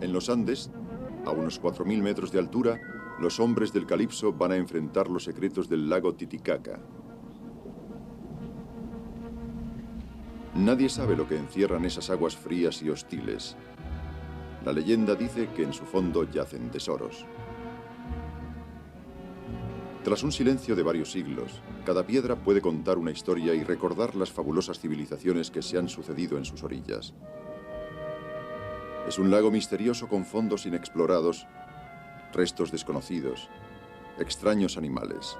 En los Andes, a unos 4.000 metros de altura, los hombres del Calipso van a enfrentar los secretos del lago Titicaca. Nadie sabe lo que encierran esas aguas frías y hostiles. La leyenda dice que en su fondo yacen tesoros. Tras un silencio de varios siglos, cada piedra puede contar una historia y recordar las fabulosas civilizaciones que se han sucedido en sus orillas. Es un lago misterioso con fondos inexplorados, restos desconocidos, extraños animales.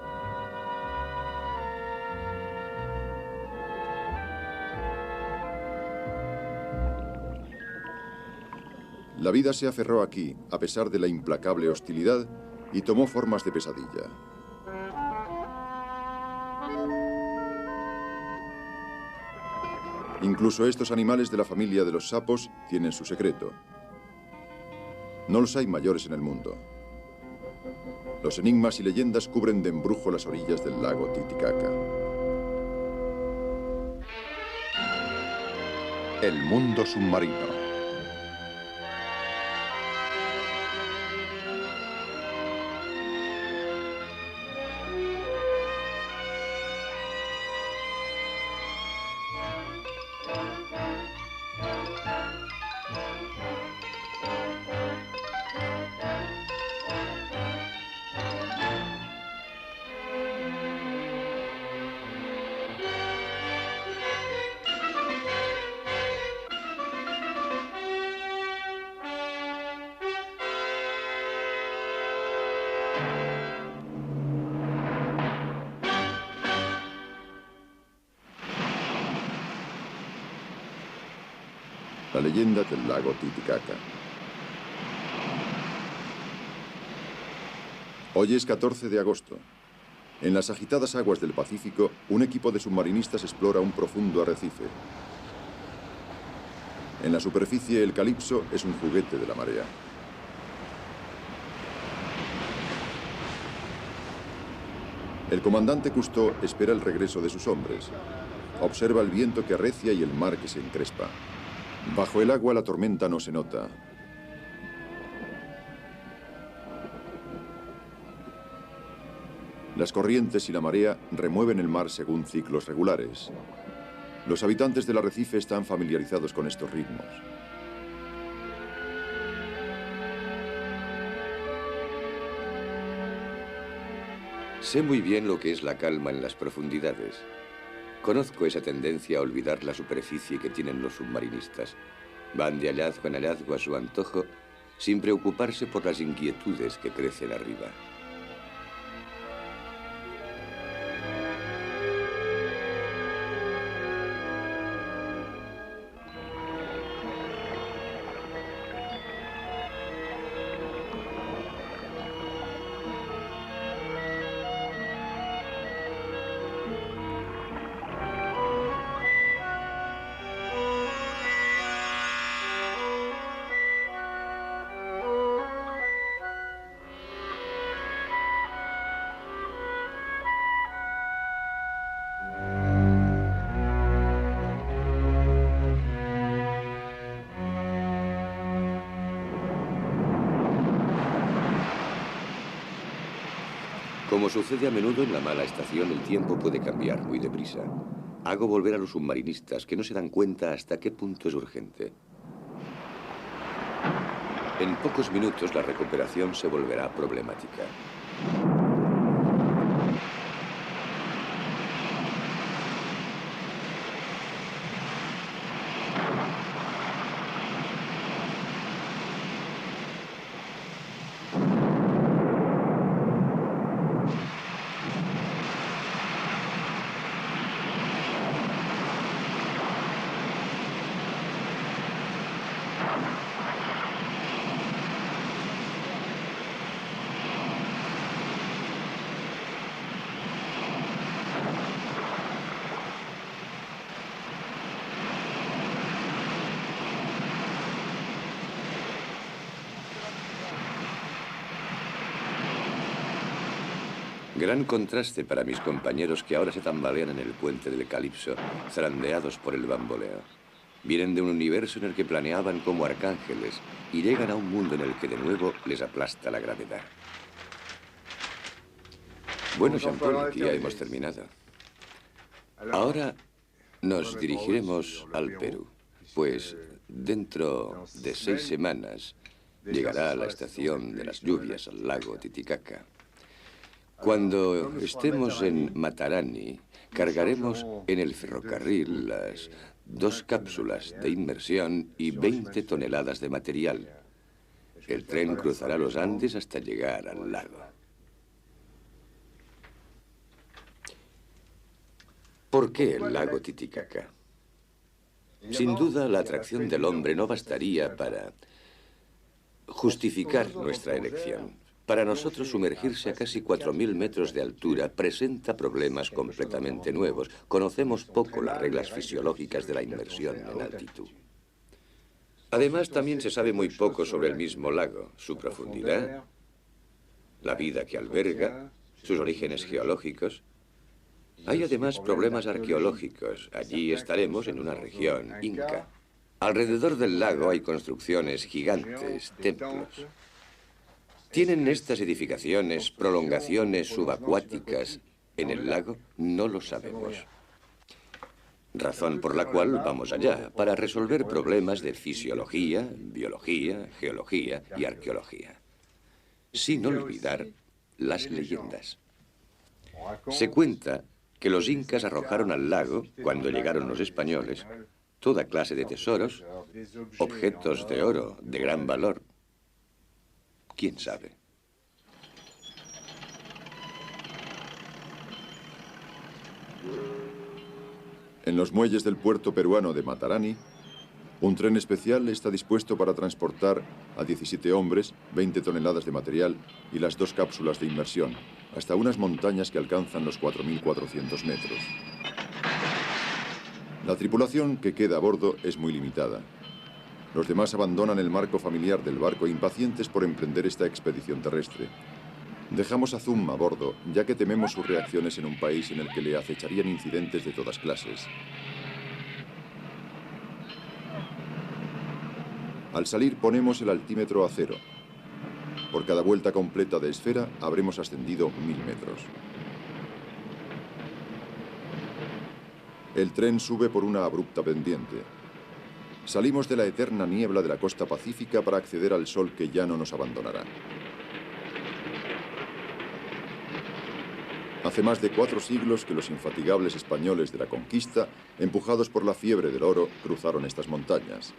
La vida se aferró aquí, a pesar de la implacable hostilidad, y tomó formas de pesadilla. Incluso estos animales de la familia de los sapos tienen su secreto. No los hay mayores en el mundo. Los enigmas y leyendas cubren de embrujo las orillas del lago Titicaca. El mundo submarino. La leyenda del lago Titicaca. Hoy es 14 de agosto. En las agitadas aguas del Pacífico, un equipo de submarinistas explora un profundo arrecife. En la superficie, el Calipso es un juguete de la marea. El comandante Cousteau espera el regreso de sus hombres. Observa el viento que arrecia y el mar que se encrespa. Bajo el agua la tormenta no se nota. Las corrientes y la marea remueven el mar según ciclos regulares. Los habitantes del arrecife están familiarizados con estos ritmos. Sé muy bien lo que es la calma en las profundidades. Conozco esa tendencia a olvidar la superficie que tienen los submarinistas. Van de hallazgo en hallazgo a su antojo, sin preocuparse por las inquietudes que crecen arriba. Como sucede a menudo en la mala estación, el tiempo puede cambiar muy deprisa. Hago volver a los submarinistas que no se dan cuenta hasta qué punto es urgente. En pocos minutos la recuperación se volverá problemática. Gran contraste para mis compañeros que ahora se tambalean en el puente del Calipso, zarandeados por el bamboleo. Vienen de un universo en el que planeaban como arcángeles y llegan a un mundo en el que de nuevo les aplasta la gravedad. Bueno, Jean-Paul, aquí ya hemos terminado. Ahora nos dirigiremos al Perú, pues dentro de 6 semanas llegará a la estación de las lluvias al lago Titicaca. Cuando estemos en Matarani, cargaremos en el ferrocarril las 2 cápsulas de inmersión y 20 toneladas de material. El tren cruzará los Andes hasta llegar al lago. ¿Por qué el lago Titicaca? Sin duda, la atracción del hombre no bastaría para justificar nuestra elección. Para nosotros, sumergirse a casi 4.000 metros de altura presenta problemas completamente nuevos. Conocemos poco las reglas fisiológicas de la inmersión en altitud. Además, también se sabe muy poco sobre el mismo lago, su profundidad, la vida que alberga, sus orígenes geológicos. Hay además problemas arqueológicos. Allí estaremos en una región inca. Alrededor del lago hay construcciones gigantes, templos. ¿Tienen estas edificaciones prolongaciones subacuáticas en el lago? No lo sabemos. Razón por la cual vamos allá, para resolver problemas de fisiología, biología, geología y arqueología. Sin olvidar las leyendas. Se cuenta que los incas arrojaron al lago, cuando llegaron los españoles, toda clase de tesoros, objetos de oro de gran valor. ¿Quién sabe? En los muelles del puerto peruano de Matarani, un tren especial está dispuesto para transportar a 17 hombres, 20 toneladas de material y las 2 cápsulas de inmersión, hasta unas montañas que alcanzan los 4.400 metros. La tripulación que queda a bordo es muy limitada. Los demás abandonan el marco familiar del barco impacientes por emprender esta expedición terrestre. Dejamos a Zum a bordo, ya que tememos sus reacciones en un país en el que le acecharían incidentes de todas clases. Al salir ponemos el altímetro a 0. Por cada vuelta completa de esfera habremos ascendido 1000 metros. El tren sube por una abrupta pendiente. Salimos de la eterna niebla de la costa pacífica para acceder al sol que ya no nos abandonará. Hace más de 4 siglos que los infatigables españoles de la conquista, empujados por la fiebre del oro, cruzaron estas montañas.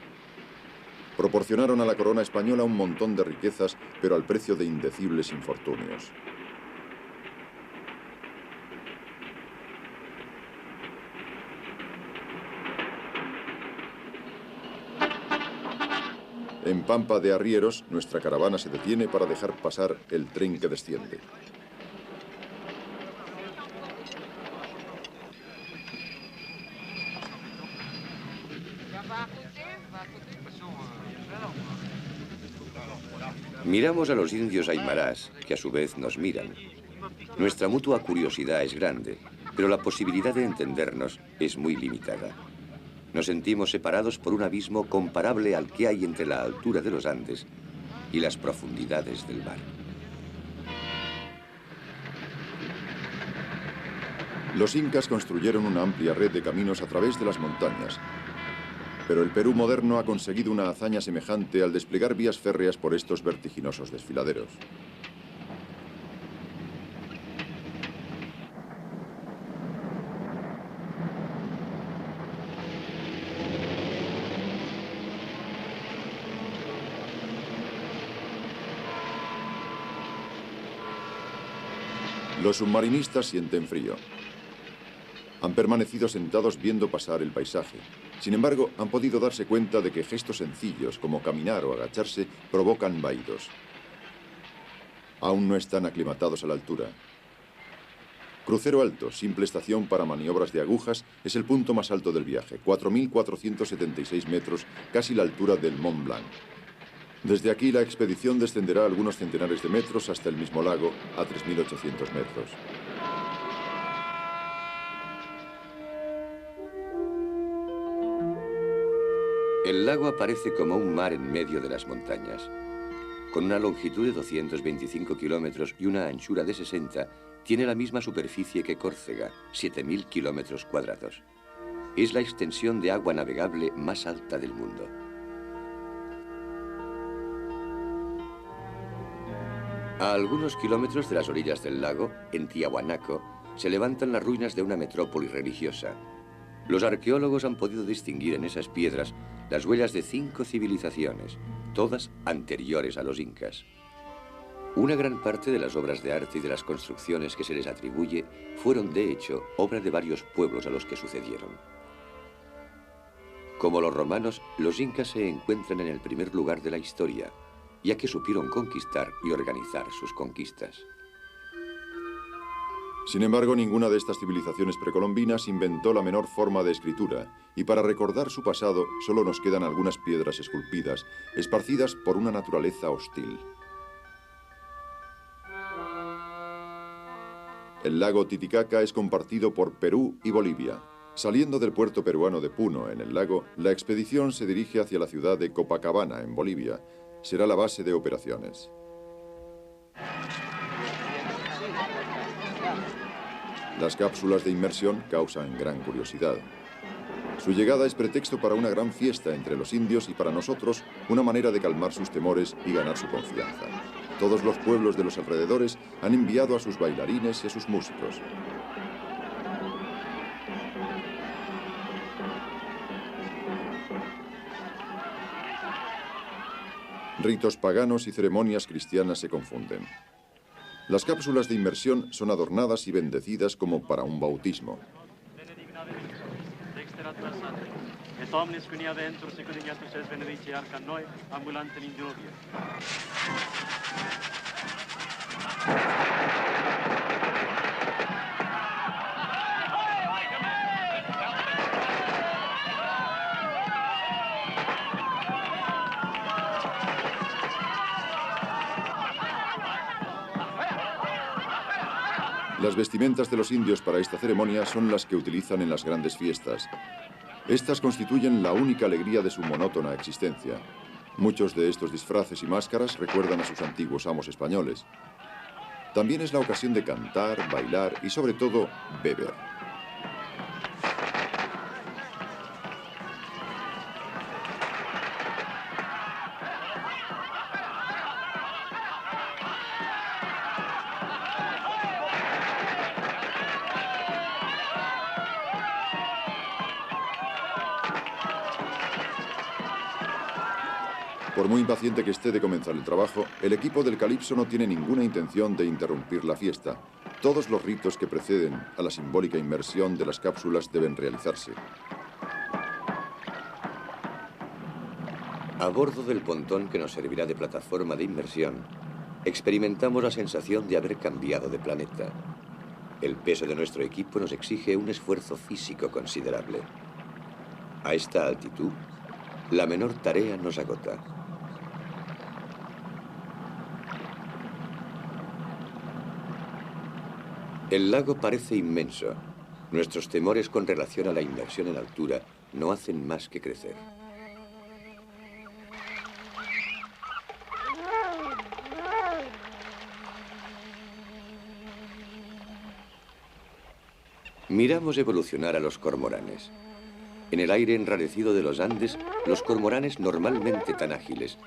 Proporcionaron a la corona española un montón de riquezas, pero al precio de indecibles infortunios. En Pampa de Arrieros, nuestra caravana se detiene para dejar pasar el tren que desciende. Miramos a los indios aymarás, que a su vez nos miran. Nuestra mutua curiosidad es grande, pero la posibilidad de entendernos es muy limitada. Nos sentimos separados por un abismo comparable al que hay entre la altura de los Andes y las profundidades del mar. Los incas construyeron una amplia red de caminos a través de las montañas, pero el Perú moderno ha conseguido una hazaña semejante al desplegar vías férreas por estos vertiginosos desfiladeros. Los submarinistas sienten frío. Han permanecido sentados viendo pasar el paisaje. Sin embargo, han podido darse cuenta de que gestos sencillos, como caminar o agacharse, provocan vahidos. Aún no están aclimatados a la altura. Crucero Alto, simple estación para maniobras de agujas, es el punto más alto del viaje, 4.476 metros, casi la altura del Mont Blanc. Desde aquí la expedición descenderá algunos centenares de metros hasta el mismo lago, a 3.800 metros. El lago aparece como un mar en medio de las montañas. Con una longitud de 225 kilómetros y una anchura de 60, tiene la misma superficie que Córcega, 7.000 kilómetros cuadrados. Es la extensión de agua navegable más alta del mundo. A algunos kilómetros de las orillas del lago, en Tiahuanaco, se levantan las ruinas de una metrópoli religiosa. Los arqueólogos han podido distinguir en esas piedras las huellas de 5 civilizaciones, todas anteriores a los incas. Una gran parte de las obras de arte y de las construcciones que se les atribuye fueron, de hecho, obra de varios pueblos a los que sucedieron. Como los romanos, los incas se encuentran en el primer lugar de la historia, ya que supieron conquistar y organizar sus conquistas. Sin embargo, ninguna de estas civilizaciones precolombinas inventó la menor forma de escritura, y para recordar su pasado solo nos quedan algunas piedras esculpidas, esparcidas por una naturaleza hostil. El lago Titicaca es compartido por Perú y Bolivia. Saliendo del puerto peruano de Puno, en el lago, la expedición se dirige hacia la ciudad de Copacabana, en Bolivia. Será la base de operaciones. Las cápsulas de inmersión causan gran curiosidad. Su llegada es pretexto para una gran fiesta entre los indios y para nosotros una manera de calmar sus temores y ganar su confianza. Todos los pueblos de los alrededores han enviado a sus bailarines y a sus músicos. Ritos paganos y ceremonias cristianas se confunden. Las cápsulas de inmersión son adornadas y bendecidas como para un bautismo. Las vestimentas de los indios para esta ceremonia son las que utilizan en las grandes fiestas. Estas constituyen la única alegría de su monótona existencia. Muchos de estos disfraces y máscaras recuerdan a sus antiguos amos españoles. También es la ocasión de cantar, bailar y, sobre todo, beber. Por muy impaciente que esté de comenzar el trabajo, el equipo del Calipso no tiene ninguna intención de interrumpir la fiesta. Todos los ritos que preceden a la simbólica inmersión de las cápsulas deben realizarse. A bordo del pontón que nos servirá de plataforma de inmersión, experimentamos la sensación de haber cambiado de planeta. El peso de nuestro equipo nos exige un esfuerzo físico considerable. A esta altitud, la menor tarea nos agota. El lago parece inmenso. Nuestros temores con relación a la inmersión en altura no hacen más que crecer. Miramos evolucionar a los cormoranes. En el aire enrarecido de los Andes, los cormoranes, normalmente tan ágiles,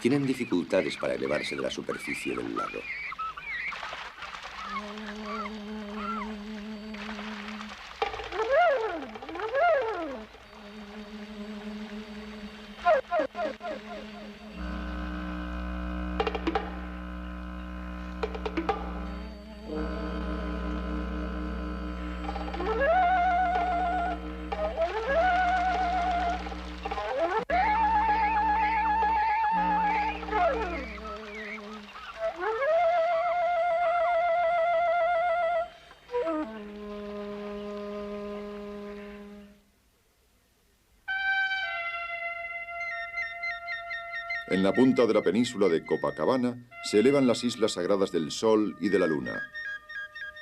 tienen dificultades para elevarse de la superficie del lago. En la punta de la península de Copacabana se elevan las islas sagradas del Sol y de la Luna.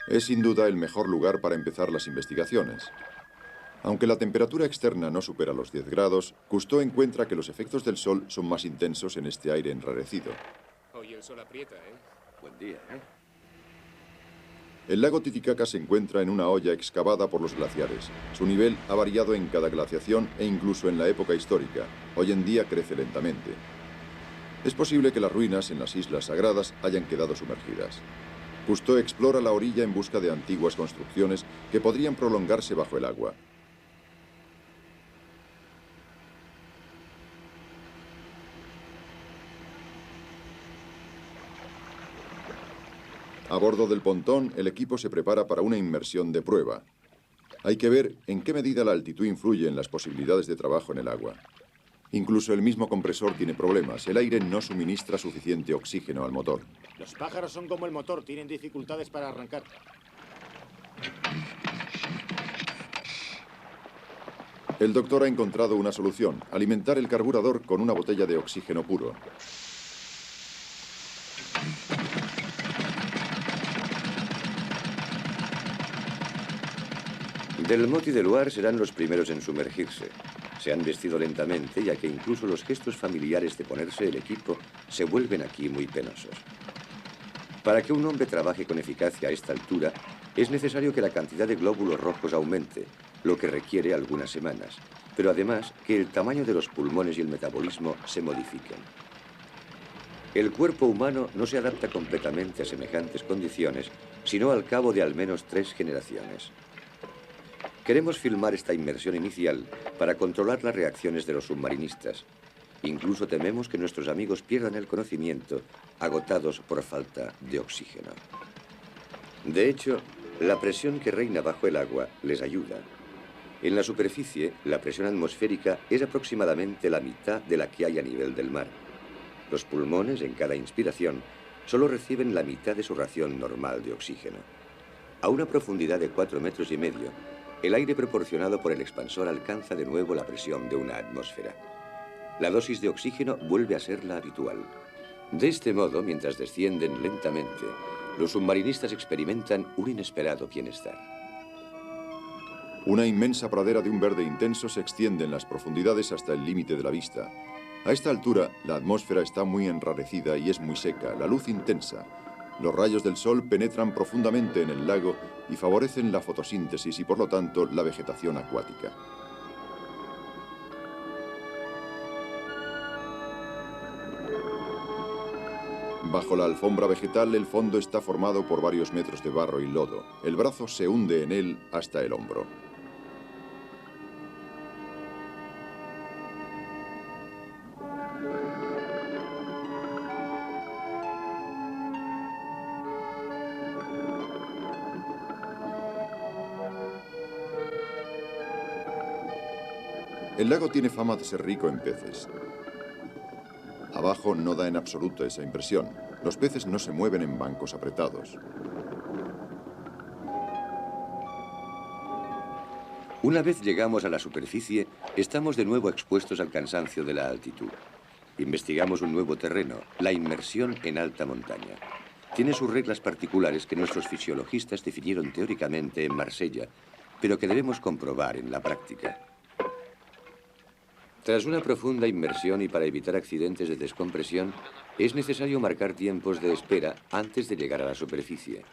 Es sin duda el mejor lugar para empezar las investigaciones. Aunque la temperatura externa no supera los 10 grados, Cousteau encuentra que los efectos del sol son más intensos en este aire enrarecido. Hoy el sol aprieta, ¿eh? Buen día, ¿eh? El lago Titicaca se encuentra en una hoya excavada por los glaciares. Su nivel ha variado en cada glaciación e incluso en la época histórica. Hoy en día crece lentamente. Es posible que las ruinas en las islas sagradas hayan quedado sumergidas. Cousteau explora la orilla en busca de antiguas construcciones que podrían prolongarse bajo el agua. A bordo del pontón, el equipo se prepara para una inmersión de prueba. Hay que ver en qué medida la altitud influye en las posibilidades de trabajo en el agua. Incluso el mismo compresor tiene problemas. El aire no suministra suficiente oxígeno al motor. Los pájaros son como el motor, tienen dificultades para arrancar. El doctor ha encontrado una solución: alimentar el carburador con una botella de oxígeno puro. Delmotte y Deluar serán los primeros en sumergirse. Se han vestido lentamente, ya que incluso los gestos familiares de ponerse el equipo se vuelven aquí muy penosos. Para que un hombre trabaje con eficacia a esta altura, es necesario que la cantidad de glóbulos rojos aumente, lo que requiere algunas semanas, pero además que el tamaño de los pulmones y el metabolismo se modifiquen. El cuerpo humano no se adapta completamente a semejantes condiciones, sino al cabo de al menos 3 generaciones. Queremos filmar esta inmersión inicial para controlar las reacciones de los submarinistas. Incluso tememos que nuestros amigos pierdan el conocimiento, agotados por falta de oxígeno. De hecho, la presión que reina bajo el agua les ayuda. En la superficie, la presión atmosférica es aproximadamente la mitad de la que hay a nivel del mar. Los pulmones, en cada inspiración, solo reciben la mitad de su ración normal de oxígeno. A una profundidad de 4,5 metros, el aire proporcionado por el expansor alcanza de nuevo la presión de una atmósfera. La dosis de oxígeno vuelve a ser la habitual. De este modo, mientras descienden lentamente, los submarinistas experimentan un inesperado bienestar. Una inmensa pradera de un verde intenso se extiende en las profundidades hasta el límite de la vista. A esta altura, la atmósfera está muy enrarecida y es muy seca, la luz intensa. Los rayos del sol penetran profundamente en el lago y favorecen la fotosíntesis y, por lo tanto, la vegetación acuática. Bajo la alfombra vegetal, el fondo está formado por varios metros de barro y lodo. El brazo se hunde en él hasta el hombro. El lago tiene fama de ser rico en peces. Abajo no da en absoluto esa impresión. Los peces no se mueven en bancos apretados. Una vez llegamos a la superficie, estamos de nuevo expuestos al cansancio de la altitud. Investigamos un nuevo terreno, la inmersión en alta montaña. Tiene sus reglas particulares que nuestros fisiologistas definieron teóricamente en Marsella, pero que debemos comprobar en la práctica. Tras una profunda inmersión y para evitar accidentes de descompresión, es necesario marcar tiempos de espera antes de llegar a la superficie.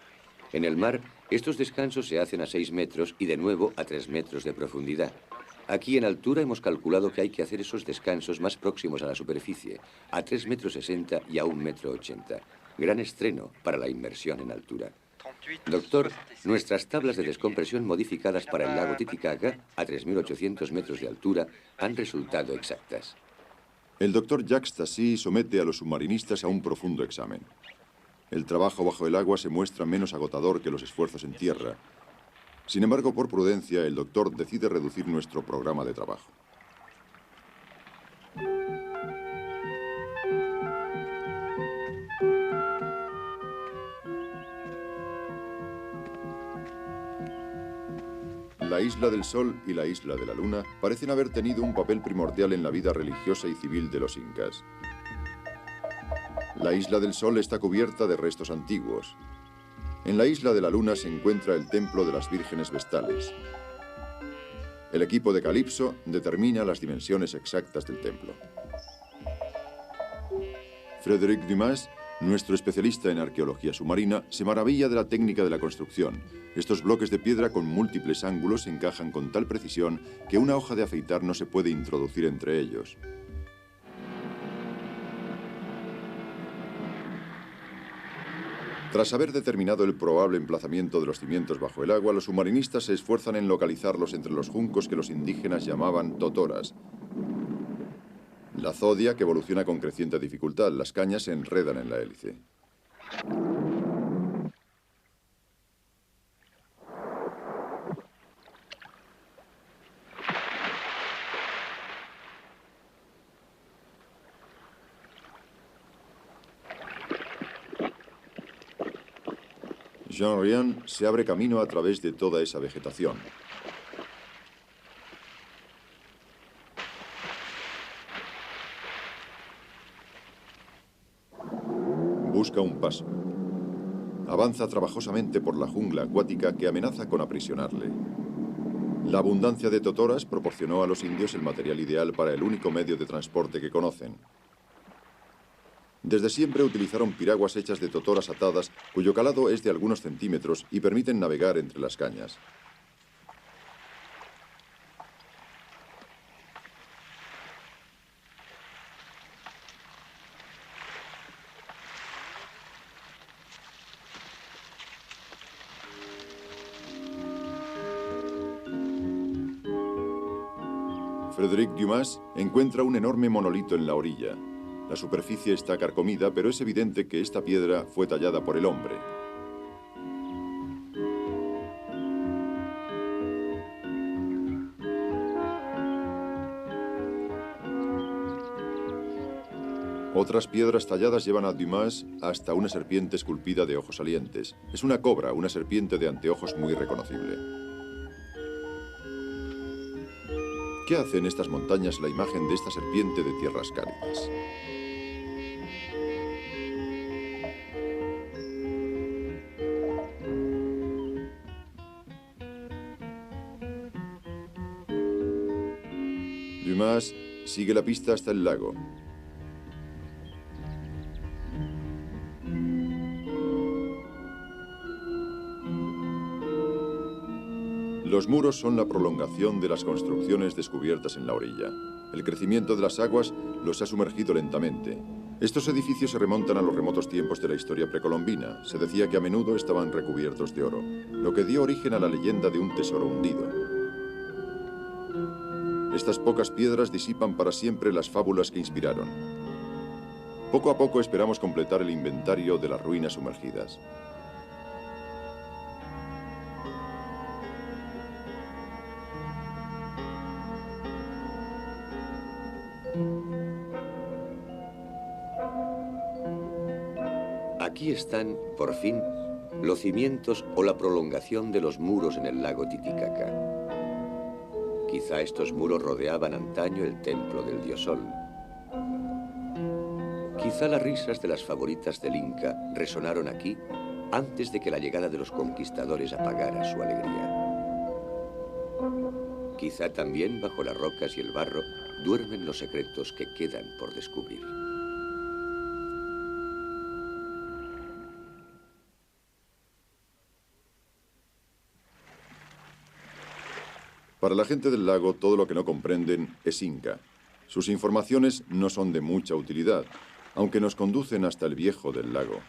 En el mar, estos descansos se hacen a 6 metros y de nuevo a 3 metros de profundidad. Aquí en altura hemos calculado que hay que hacer esos descansos más próximos a la superficie, a 3,60 metros y a 1,80 metros. Gran estreno para la inmersión en altura. Doctor, nuestras tablas de descompresión modificadas para el lago Titicaca, a 3.800 metros de altura, han resultado exactas. El doctor Jacques Tassi somete a los submarinistas a un profundo examen. El trabajo bajo el agua se muestra menos agotador que los esfuerzos en tierra. Sin embargo, por prudencia, el doctor decide reducir nuestro programa de trabajo. La Isla del Sol y la Isla de la Luna parecen haber tenido un papel primordial en la vida religiosa y civil de los incas. La Isla del Sol está cubierta de restos antiguos. En la Isla de la Luna se encuentra el templo de las vírgenes vestales. El equipo de Calypso determina las dimensiones exactas del templo. Frédéric Dumas, nuestro especialista en arqueología submarina, se maravilla de la técnica de la construcción. Estos bloques de piedra con múltiples ángulos encajan con tal precisión que una hoja de afeitar no se puede introducir entre ellos. Tras haber determinado el probable emplazamiento de los cimientos bajo el agua, los submarinistas se esfuerzan en localizarlos entre los juncos que los indígenas llamaban totoras. La zodia, que evoluciona con creciente dificultad, las cañas se enredan en la hélice. Jean Rien se abre camino a través de toda esa vegetación. Busca un paso. Avanza trabajosamente por la jungla acuática que amenaza con aprisionarle. La abundancia de totoras proporcionó a los indios el material ideal para el único medio de transporte que conocen. Desde siempre utilizaron piraguas hechas de totoras atadas, cuyo calado es de algunos centímetros y permiten navegar entre las cañas. Frédéric Dumas encuentra un enorme monolito en la orilla. La superficie está carcomida, pero es evidente que esta piedra fue tallada por el hombre. Otras piedras talladas llevan a Dumas hasta una serpiente esculpida de ojos salientes. Es una cobra, una serpiente de anteojos muy reconocible. ¿Qué hace en estas montañas la imagen de esta serpiente de tierras cálidas? Dumas sigue la pista hasta el lago. Los muros son la prolongación de las construcciones descubiertas en la orilla. El crecimiento de las aguas los ha sumergido lentamente. Estos edificios se remontan a los remotos tiempos de la historia precolombina. Se decía que a menudo estaban recubiertos de oro, lo que dio origen a la leyenda de un tesoro hundido. Estas pocas piedras disipan para siempre las fábulas que inspiraron. Poco a poco esperamos completar el inventario de las ruinas sumergidas. Aquí están, por fin, los cimientos o la prolongación de los muros en el lago Titicaca. Quizá estos muros rodeaban antaño el templo del dios Sol. Quizá las risas de las favoritas del Inca resonaron aquí antes de que la llegada de los conquistadores apagara su alegría. Quizá también bajo las rocas y el barro duermen los secretos que quedan por descubrir. Para la gente del lago, todo lo que no comprenden es inca. Sus informaciones no son de mucha utilidad, aunque nos conducen hasta el viejo del lago.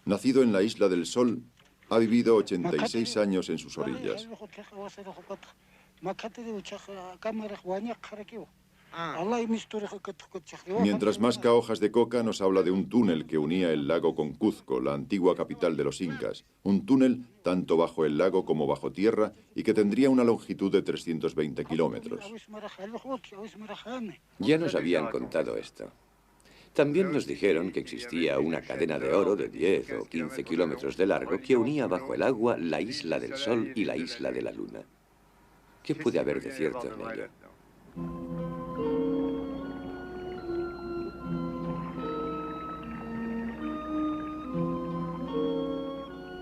Nacido en la Isla del Sol, ha vivido 86 años en sus orillas. Mientras masca hojas de coca, nos habla de un túnel que unía el lago con Cuzco, la antigua capital de los incas. Un túnel tanto bajo el lago como bajo tierra y que tendría una longitud de 320 kilómetros. Ya nos habían contado esto. También nos dijeron que existía una cadena de oro de 10 o 15 kilómetros de largo que unía bajo el agua la Isla del Sol y la Isla de la Luna. ¿Qué puede haber de cierto en ello?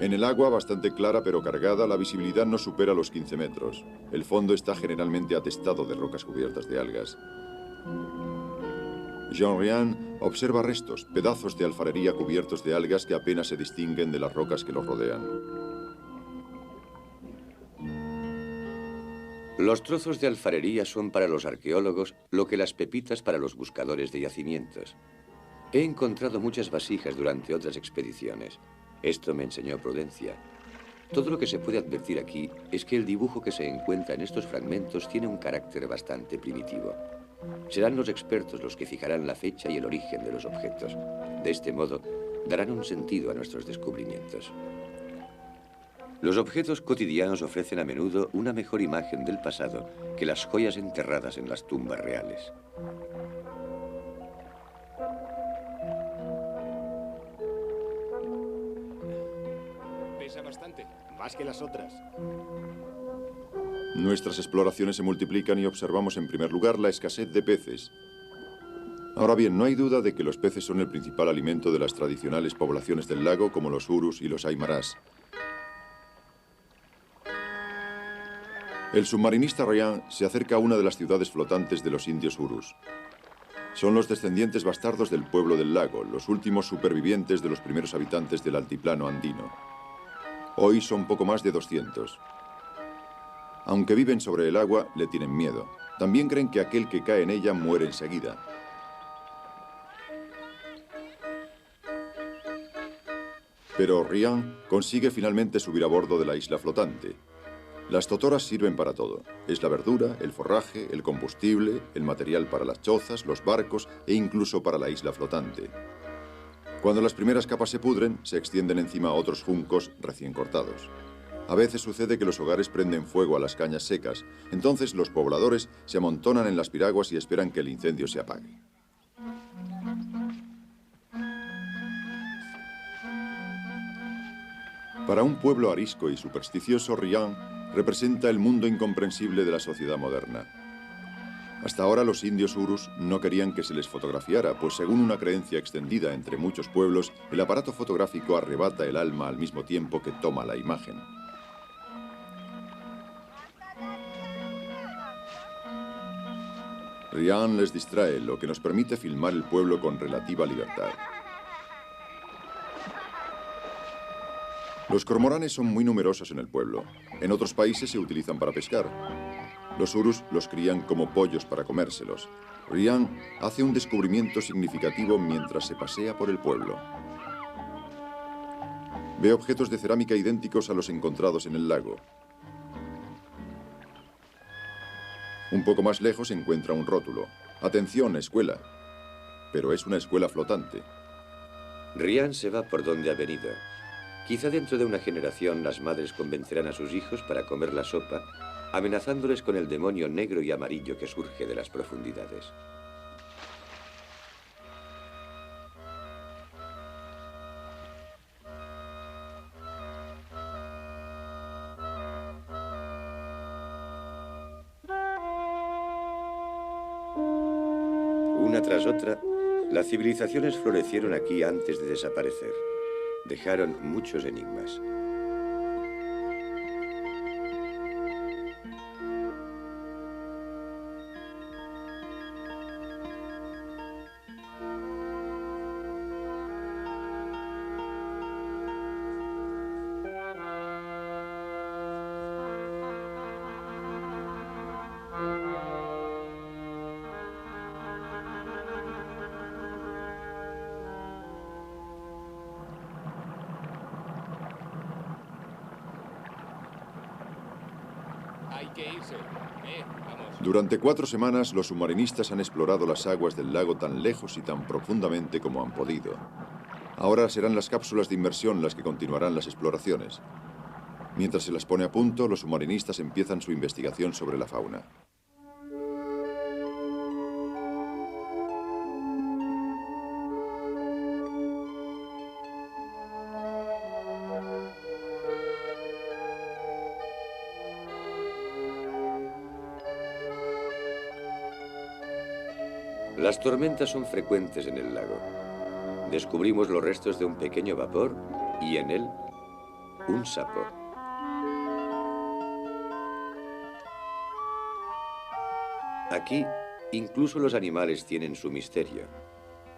En el agua, bastante clara pero cargada, la visibilidad no supera los 15 metros. El fondo está generalmente atestado de rocas cubiertas de algas. Jean Ryan observa restos, pedazos de alfarería cubiertos de algas que apenas se distinguen de las rocas que los rodean. Los trozos de alfarería son para los arqueólogos lo que las pepitas para los buscadores de yacimientos. He encontrado muchas vasijas durante otras expediciones. Esto me enseñó prudencia. Todo lo que se puede advertir aquí es que el dibujo que se encuentra en estos fragmentos tiene un carácter bastante primitivo. Serán los expertos los que fijarán la fecha y el origen de los objetos. De este modo, darán un sentido a nuestros descubrimientos. Los objetos cotidianos ofrecen a menudo una mejor imagen del pasado que las joyas enterradas en las tumbas reales. Pesa bastante. Más que las otras. Nuestras exploraciones se multiplican y observamos en primer lugar la escasez de peces. Ahora bien, no hay duda de que los peces son el principal alimento de las tradicionales poblaciones del lago, como los urus y los aymarás. El submarinista Ryan se acerca a una de las ciudades flotantes de los indios urus. Son los descendientes bastardos del pueblo del lago, los últimos supervivientes de los primeros habitantes del altiplano andino. Hoy son poco más de 200. Aunque viven sobre el agua, le tienen miedo. También creen que aquel que cae en ella muere enseguida. Pero Ryan consigue finalmente subir a bordo de la isla flotante. Las totoras sirven para todo. Es la verdura, el forraje, el combustible, el material para las chozas, los barcos e incluso para la isla flotante. Cuando las primeras capas se pudren, se extienden encima otros juncos recién cortados. A veces sucede que los hogares prenden fuego a las cañas secas. Entonces los pobladores se amontonan en las piraguas y esperan que el incendio se apague. Para un pueblo arisco y supersticioso, Ryan representa el mundo incomprensible de la sociedad moderna. Hasta ahora los indios urus no querían que se les fotografiara, pues según una creencia extendida entre muchos pueblos, el aparato fotográfico arrebata el alma al mismo tiempo que toma la imagen. Ryan les distrae, lo que nos permite filmar el pueblo con relativa libertad. Los cormoranes son muy numerosos en el pueblo. En otros países se utilizan para pescar. Los urus los crían como pollos para comérselos. Ryan hace un descubrimiento significativo mientras se pasea por el pueblo. Ve objetos de cerámica idénticos a los encontrados en el lago. Un poco más lejos encuentra un rótulo. Atención, escuela. Pero es una escuela flotante. Ryan se va por donde ha venido. Quizá dentro de una generación las madres convencerán a sus hijos para comer la sopa, amenazándoles con el demonio negro y amarillo que surge de las profundidades. Una tras otra, las civilizaciones florecieron aquí antes de desaparecer. Dejaron muchos enigmas. Hay que irse. Vamos. Durante 4 semanas, los submarinistas han explorado las aguas del lago tan lejos y tan profundamente como han podido. Ahora serán las cápsulas de inmersión las que continuarán las exploraciones. Mientras se las pone a punto, los submarinistas empiezan su investigación sobre la fauna. Las tormentas son frecuentes en el lago. Descubrimos los restos de un pequeño vapor y en él un sapo. Aquí, incluso los animales tienen su misterio.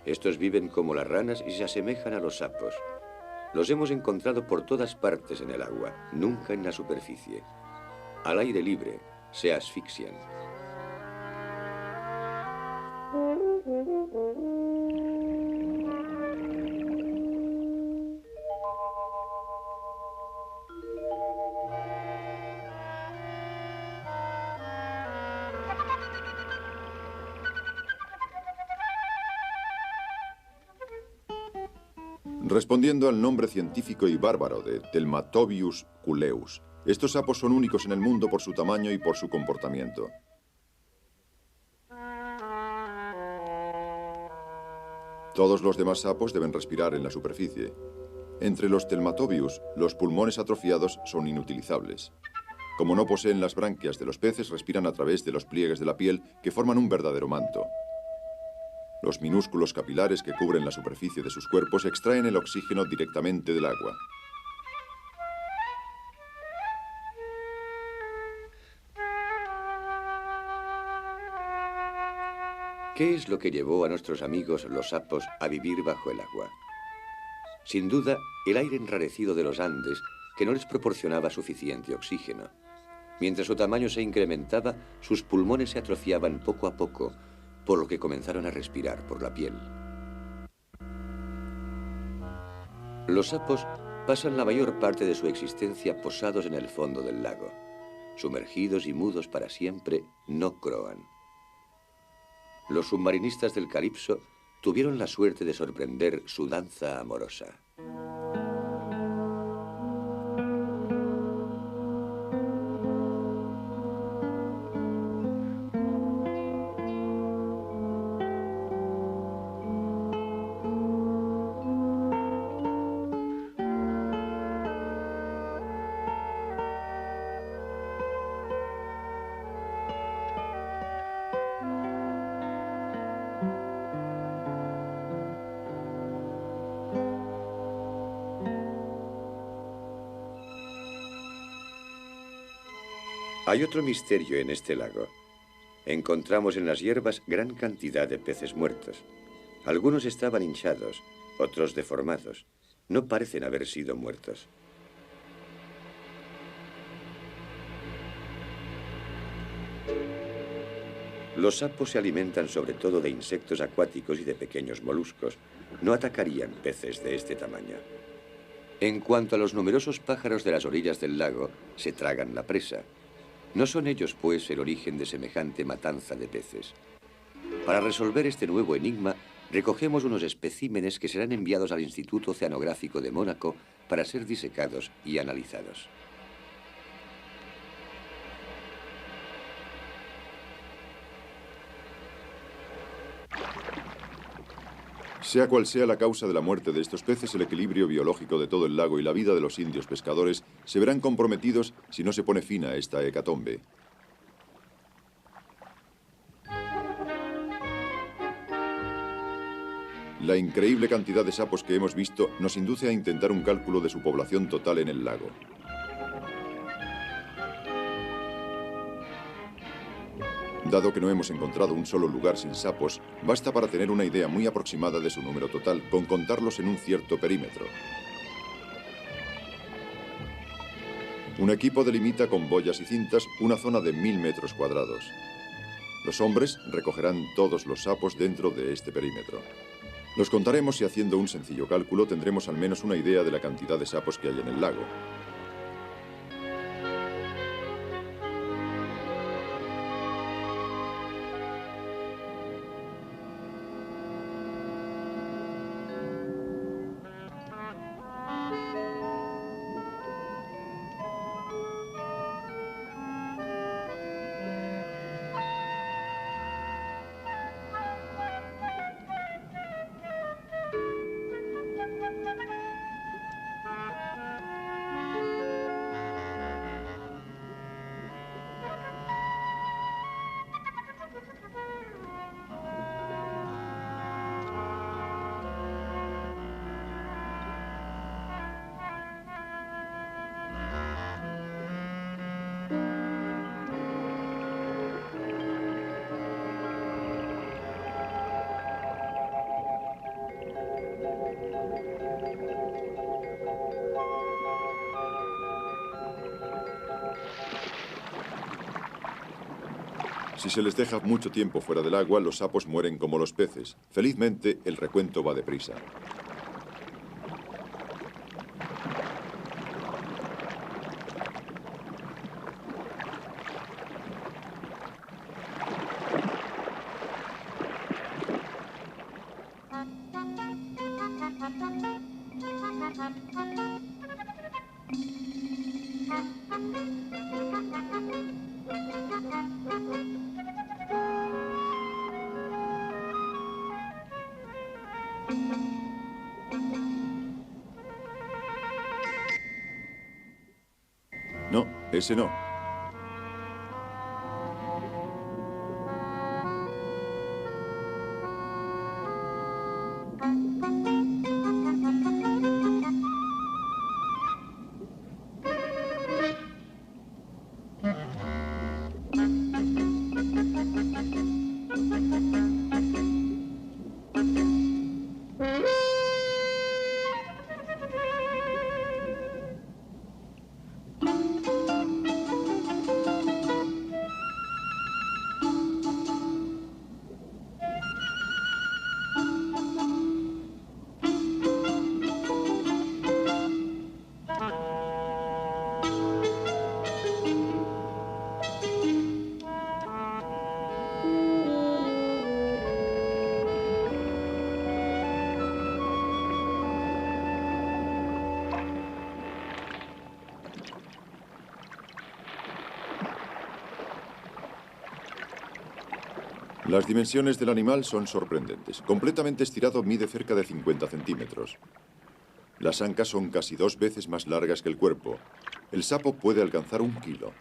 Estos viven como las ranas y se asemejan a los sapos. Los hemos encontrado por todas partes en el agua, nunca en la superficie. Al aire libre, se asfixian. Respondiendo al nombre científico y bárbaro de Telmatobius culeus, estos sapos son únicos en el mundo por su tamaño y por su comportamiento. Todos los demás sapos deben respirar en la superficie. Entre los Telmatobius, los pulmones atrofiados son inutilizables. Como no poseen las branquias de los peces, respiran a través de los pliegues de la piel que forman un verdadero manto. Los minúsculos capilares que cubren la superficie de sus cuerpos extraen el oxígeno directamente del agua. ¿Qué es lo que llevó a nuestros amigos los sapos a vivir bajo el agua? Sin duda, el aire enrarecido de los Andes, que no les proporcionaba suficiente oxígeno. Mientras su tamaño se incrementaba, sus pulmones se atrofiaban poco a poco, por lo que comenzaron a respirar por la piel. Los sapos pasan la mayor parte de su existencia posados en el fondo del lago. Sumergidos y mudos para siempre, no croan. Los submarinistas del Calipso tuvieron la suerte de sorprender su danza amorosa. Hay otro misterio en este lago. Encontramos en las hierbas gran cantidad de peces muertos. Algunos estaban hinchados, otros deformados. No parecen haber sido muertos. Los sapos se alimentan sobre todo de insectos acuáticos y de pequeños moluscos. No atacarían peces de este tamaño. En cuanto a los numerosos pájaros de las orillas del lago, se tragan la presa. No son ellos, pues, el origen de semejante matanza de peces. Para resolver este nuevo enigma, recogemos unos especímenes que serán enviados al Instituto Oceanográfico de Mónaco para ser disecados y analizados. Sea cual sea la causa de la muerte de estos peces, el equilibrio biológico de todo el lago y la vida de los indios pescadores se verán comprometidos si no se pone fin a esta hecatombe. La increíble cantidad de sapos que hemos visto nos induce a intentar un cálculo de su población total en el lago. Dado que no hemos encontrado un solo lugar sin sapos, basta para tener una idea muy aproximada de su número total con contarlos en un cierto perímetro. Un equipo delimita con boyas y cintas una zona de 1000 metros cuadrados. Los hombres recogerán todos los sapos dentro de este perímetro. Los contaremos y haciendo un sencillo cálculo tendremos al menos una idea de la cantidad de sapos que hay en el lago. Si se les deja mucho tiempo fuera del agua, los sapos mueren como los peces. Felizmente, el recuento va deprisa. No, ese no. Las dimensiones del animal son sorprendentes. Completamente estirado mide cerca de 50 centímetros. Las ancas son casi 2 veces más largas que el cuerpo. El sapo puede alcanzar 1 kilo.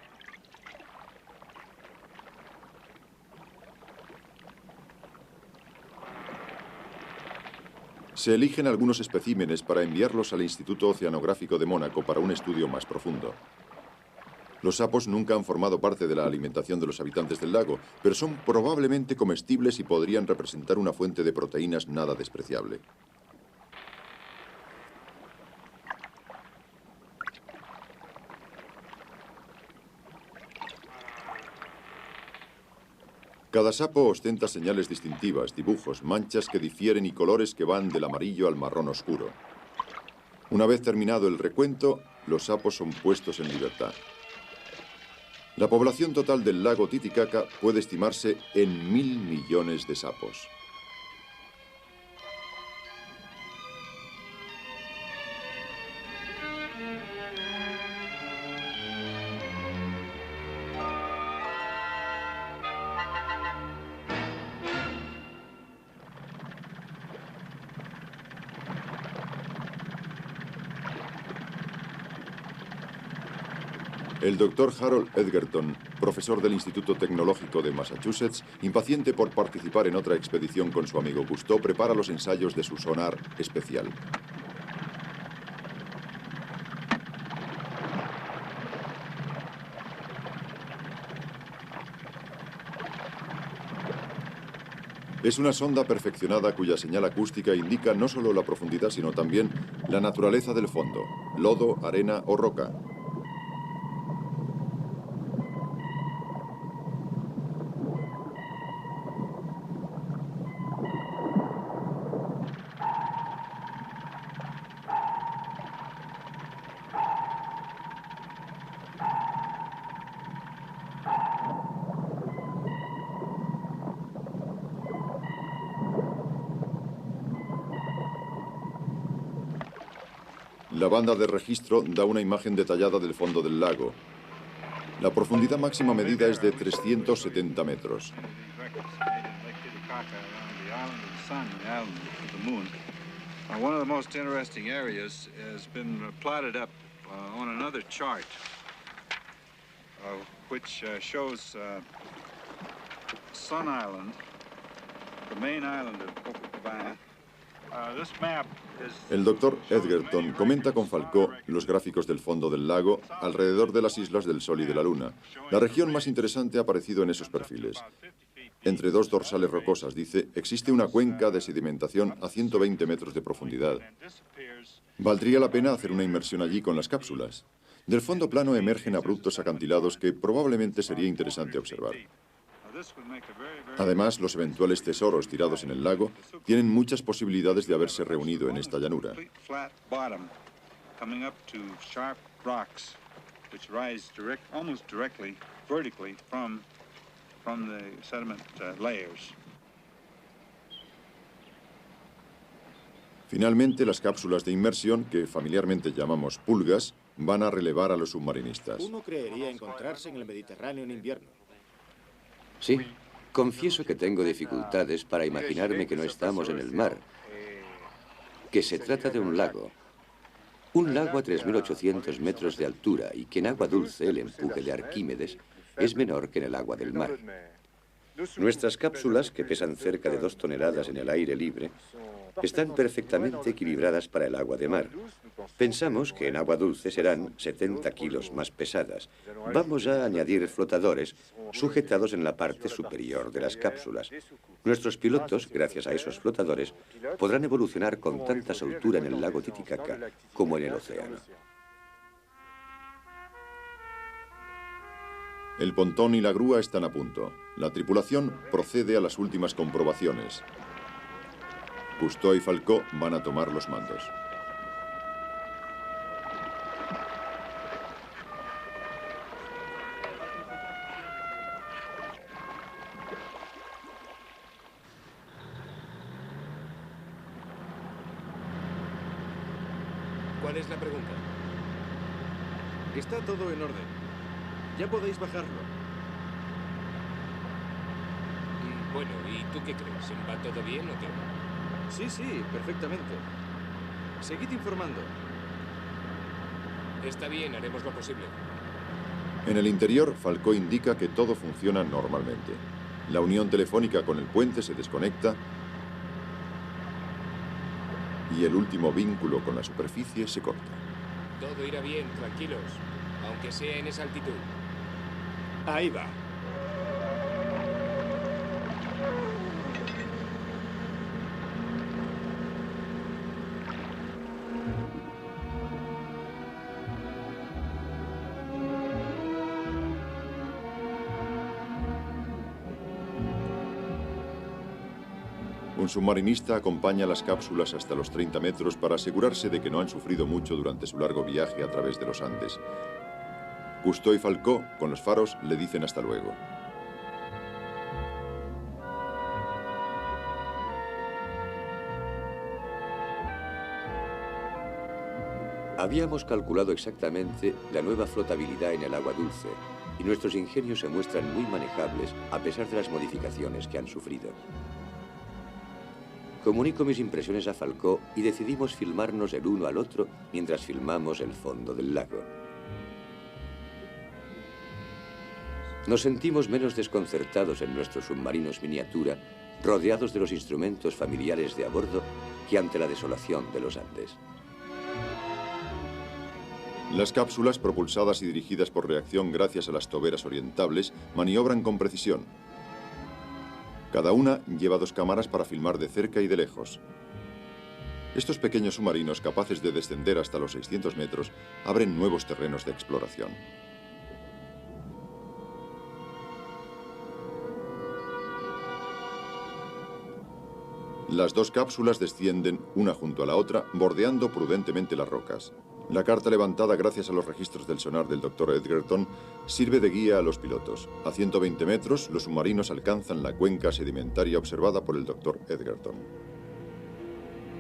Se eligen algunos especímenes para enviarlos al Instituto Oceanográfico de Mónaco para un estudio más profundo. Los sapos nunca han formado parte de la alimentación de los habitantes del lago, pero son probablemente comestibles y podrían representar una fuente de proteínas nada despreciable. Cada sapo ostenta señales distintivas, dibujos, manchas que difieren y colores que van del amarillo al marrón oscuro. Una vez terminado el recuento, los sapos son puestos en libertad. La población total del lago Titicaca puede estimarse en 1000 millones de sapos. El doctor Harold Edgerton, profesor del Instituto Tecnológico de Massachusetts, impaciente por participar en otra expedición con su amigo Cousteau, prepara los ensayos de su sonar especial. Es una sonda perfeccionada cuya señal acústica indica no solo la profundidad, sino también la naturaleza del fondo, lodo, arena o roca. La banda de registro da una imagen detallada del fondo del lago. La profundidad máxima medida es de 370 metros. One of the most interesting areas has been plotted up on another chart, which shows Sun Island, the main island of Copacabana. El doctor Edgerton comenta con Falcó los gráficos del fondo del lago alrededor de las islas del Sol y de la Luna. La región más interesante ha aparecido en esos perfiles. Entre 2 dorsales rocosas, dice, existe una cuenca de sedimentación a 120 metros de profundidad. Valdría la pena hacer una inmersión allí con las cápsulas. Del fondo plano emergen abruptos acantilados que probablemente sería interesante observar. Además, los eventuales tesoros tirados en el lago tienen muchas posibilidades de haberse reunido en esta llanura. Finalmente, las cápsulas de inmersión, que familiarmente llamamos pulgas, van a relevar a los submarinistas. Uno creería encontrarse en el Mediterráneo en invierno. Sí, confieso que tengo dificultades para imaginarme que no estamos en el mar, que se trata de un lago. Un lago a 3.800 metros de altura y que en agua dulce el empuje de Arquímedes es menor que en el agua del mar. Nuestras cápsulas, que pesan cerca de 2 toneladas en el aire libre, están perfectamente equilibradas para el agua de mar. Pensamos que en agua dulce serán 70 kilos más pesadas. Vamos a añadir flotadores sujetados en la parte superior de las cápsulas. Nuestros pilotos, gracias a esos flotadores, podrán evolucionar con tanta soltura en el lago Titicaca como en el océano. El pontón y la grúa están a punto. La tripulación procede a las últimas comprobaciones. Cousteau y Falcó van a tomar los mandos. ¿Cuál es la pregunta? Está todo en orden. Ya podéis bajarlo. Bueno, ¿y tú qué crees? ¿Va todo bien o qué? Sí, perfectamente. Seguid informando. Está bien, haremos lo posible. En el interior, Falcó indica que todo funciona normalmente. La unión telefónica con el puente se desconecta y el último vínculo con la superficie se corta. Todo irá bien, tranquilos, aunque sea en esa altitud. Ahí va. Un submarinista acompaña las cápsulas hasta los 30 metros para asegurarse de que no han sufrido mucho durante su largo viaje a través de los Andes. Cousteau y Falcó, con los faros, le dicen hasta luego. Habíamos calculado exactamente la nueva flotabilidad en el agua dulce y nuestros ingenios se muestran muy manejables a pesar de las modificaciones que han sufrido. Comunico mis impresiones a Falcó y decidimos filmarnos el uno al otro mientras filmamos el fondo del lago. Nos sentimos menos desconcertados en nuestros submarinos miniatura, rodeados de los instrumentos familiares de a bordo, que ante la desolación de los Andes. Las cápsulas, propulsadas y dirigidas por reacción gracias a las toberas orientables, maniobran con precisión. Cada una lleva 2 cámaras para filmar de cerca y de lejos. Estos pequeños submarinos, capaces de descender hasta los 600 metros, abren nuevos terrenos de exploración. Las 2 cápsulas descienden una junto a la otra, bordeando prudentemente las rocas. La carta levantada gracias a los registros del sonar del Dr. Edgerton sirve de guía a los pilotos. A 120 metros, los submarinos alcanzan la cuenca sedimentaria observada por el Dr. Edgerton.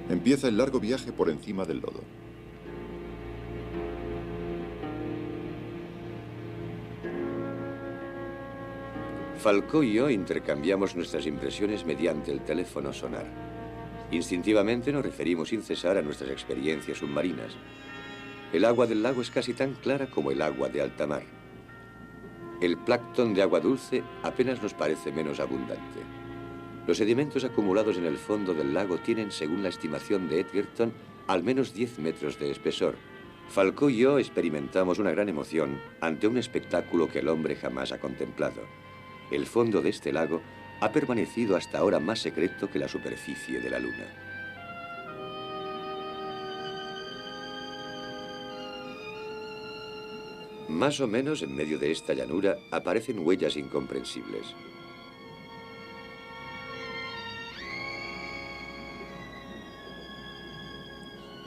Empieza el largo viaje por encima del lodo. Falcó y yo intercambiamos nuestras impresiones mediante el teléfono sonar. Instintivamente nos referimos sin cesar a nuestras experiencias submarinas. El agua del lago es casi tan clara como el agua de alta mar. El plancton de agua dulce apenas nos parece menos abundante. Los sedimentos acumulados en el fondo del lago tienen, según la estimación de Edgerton, al menos 10 metros de espesor. Falcó y yo experimentamos una gran emoción ante un espectáculo que el hombre jamás ha contemplado. El fondo de este lago ha permanecido hasta ahora más secreto que la superficie de la Luna. Más o menos en medio de esta llanura aparecen huellas incomprensibles.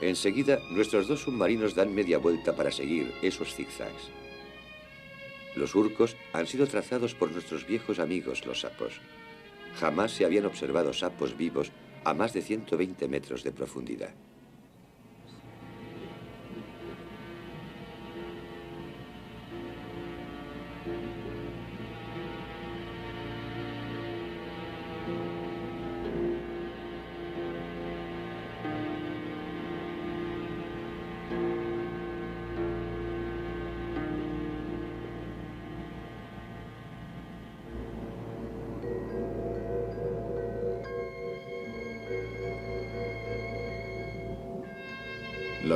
Enseguida, nuestros dos submarinos dan media vuelta para seguir esos zigzags. Los surcos han sido trazados por nuestros viejos amigos, los sapos. Jamás se habían observado sapos vivos a más de 120 metros de profundidad.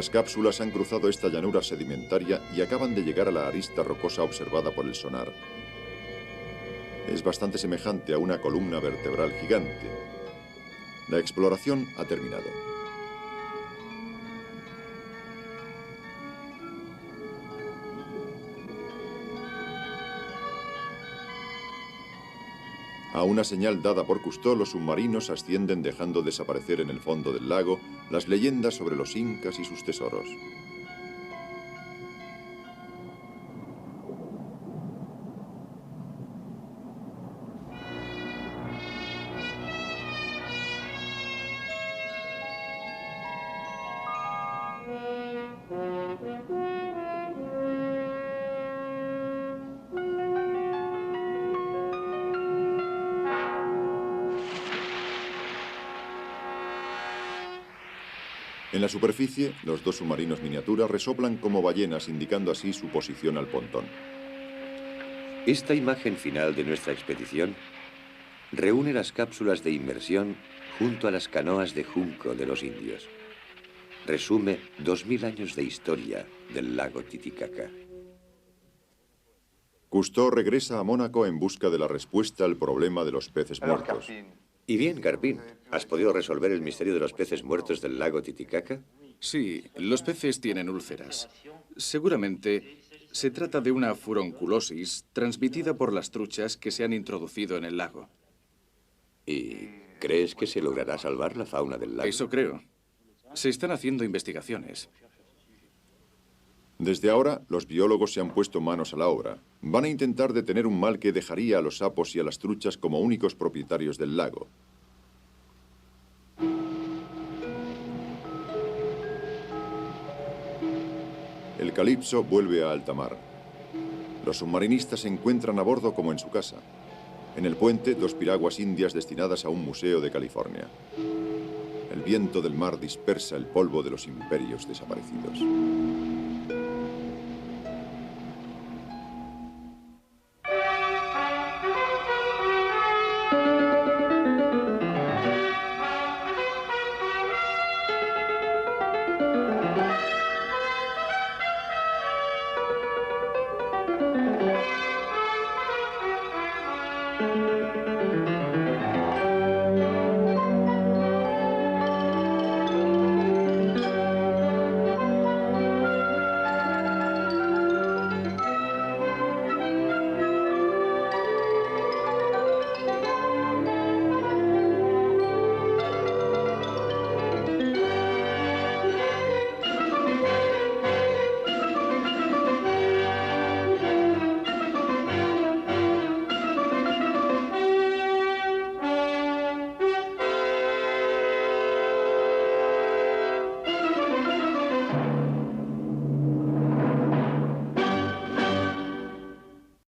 Las cápsulas han cruzado esta llanura sedimentaria y acaban de llegar a la arista rocosa observada por el sonar. Es bastante semejante a una columna vertebral gigante. La exploración ha terminado. A una señal dada por Cousteau, los submarinos ascienden dejando desaparecer en el fondo del lago las leyendas sobre los incas y sus tesoros. En la superficie, los dos submarinos miniatura resoplan como ballenas, indicando así su posición al pontón. Esta imagen final de nuestra expedición reúne las cápsulas de inmersión junto a las canoas de junco de los indios. Resume 2000 años de historia del lago Titicaca. Cousteau regresa a Mónaco en busca de la respuesta al problema de los peces muertos. Y bien, Garpín, ¿has podido resolver el misterio de los peces muertos del lago Titicaca? Sí, los peces tienen úlceras. Seguramente se trata de una furonculosis transmitida por las truchas que se han introducido en el lago. ¿Y crees que se logrará salvar la fauna del lago? Eso creo. Se están haciendo investigaciones. Desde ahora, los biólogos se han puesto manos a la obra. Van a intentar detener un mal que dejaría a los sapos y a las truchas como únicos propietarios del lago. El Calypso vuelve a alta mar. Los submarinistas se encuentran a bordo como en su casa. En el puente, dos piraguas indias destinadas a un museo de California. El viento del mar dispersa el polvo de los imperios desaparecidos.